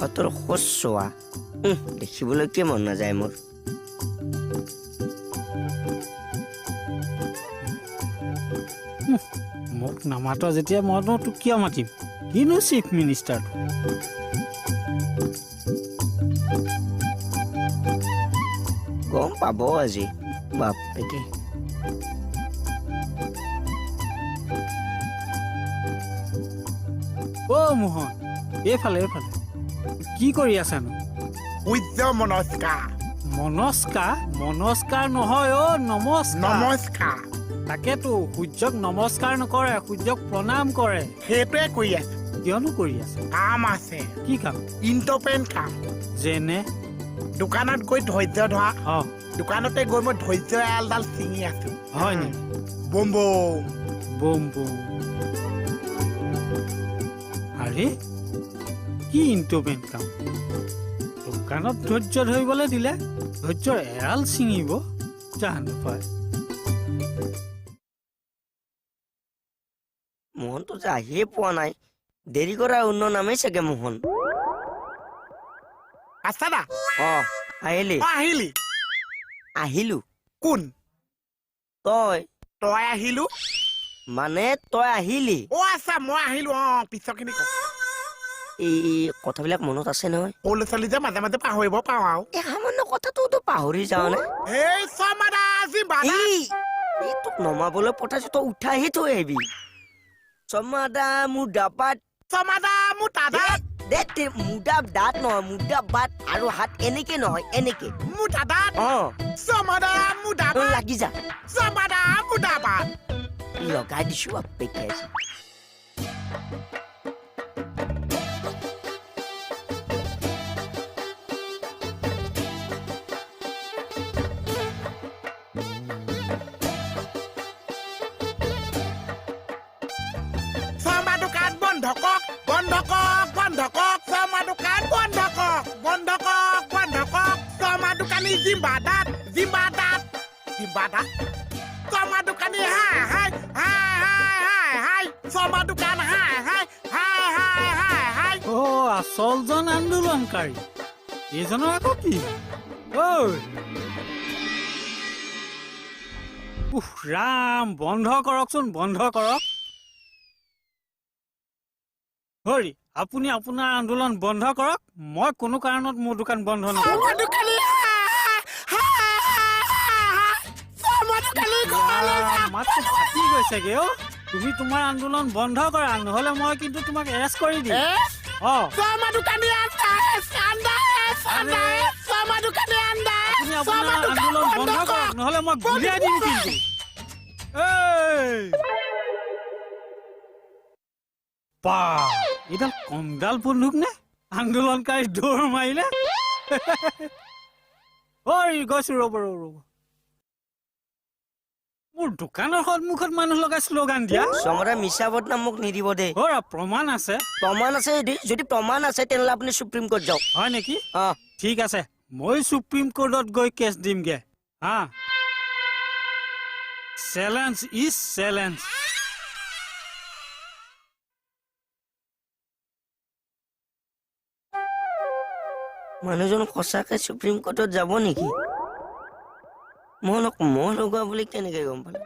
তোৰ খোজ চোৱা দেখিবলৈ কি মন নাযায় মোৰ মোক নামাত যেতিয়া মইনো তোক কিয় মাতিম কিনো চিফ মিনিষ্টাৰ গম পাব আজি বাপেকে মোহন এইফালে কি কৰি আছানো সূৰ্য নমস্কাৰ নমস্কাৰ নহয় নমস্কাৰ তাকেতো সূৰ্যক নমস্কাৰ নকৰে সূৰ্যক প্ৰণাম কৰে সেইটোৱে কৰি আছো কিয়নো কৰি আছে কাম আছে কি কাম ইণ্টপেন কাম যেনে দোকানত গৈ ধৈৰ্য ধৰা অ দোকানতে গৈ মই ধৈৰ্য এলডাল ছিঙি আছো হয় নেকি বম বম বম আৰে কি ইণ্টপেন কাম দোকানত ধৈৰ্য ধৰিবলৈ দিলে ধৈৰ্যৰ এৰাল ছিঙিব জানো পায় মোহনটো যে আহিয়ে পোৱা নাই দেৰি কৰাৰ অন্য নামেই চাগে মোহন আছা দা আহিলি আহিলো কোন তই আহিলো মানে তই আহিলি আচ্ছা মই আহিলো পিছৰখিনি এই কথাবিলাক মনত আছে নহয় সৰু ল'ৰা ছোৱালী যে মাজে মাজে পাহৰিব পাওঁ আৰু এই সামান্য কথাটোতো পাহৰি যাওঁ নে এই চমাদা আজি এই তোক নমাবলৈ পঠাইছো তই উঠাহি থৈ আহিবি চমাদা মোৰ ডাবাত চমাদা মোৰ দাদা মুদা দাঁত নহয় মুদা বাট আৰু হাত এনেকে নহয় এনেকে মোৰ দাদা চমাদা মোৰ দাদা লাগি যা চমাদা মোৰ দাদা লগাই দিছো আপেকে আছে আচলজন আন্দোলনকাৰী এইজনৰ আকৌ কি ৰাম বন্ধ কৰকচোন বন্ধ কৰক হৰি আপুনি আপোনাৰ আন্দোলন বন্ধ কৰক মই কোনো কাৰণত মোৰ দোকান বন্ধ নকৰোঁ মাতটো ফাটি গৈছেগে তুমি তোমাৰ আন্দোলন বন্ধ কৰা নহলে মই কিন্তু তোমাক এৰেষ্ট কৰি দিম আন্দোলন বন্ধ কৰক নহলে মই গুলিয়াই দিম কিন্তু এইডাল কমডাল বন্দুক নে আন্দোলনকাৰী দৌৰ মাৰিলে গৈছো ৰ'ব মোৰ দোকানৰ সন্মুখত মানুহ লগাই শ্লোগান দিয়া চমৰা মিছা বদনাম মোক নিদিব দেই প্ৰমাণ আছে যদি প্ৰমাণ আছে তেনেহ'লে আপুনি সুপ্ৰিম কোৰ্ট যাওক হয় নেকি ঠিক আছে মই সুপ্ৰিম কোৰ্টত গৈ কেছ দিমগে চেলেঞ্জ ইজ চেলেঞ্জ মানুহজন সঁচাকে সুপ্ৰিম কোৰ্টত যাব নেকি মহ লগোৱা বুলি কেনেকে গম পালে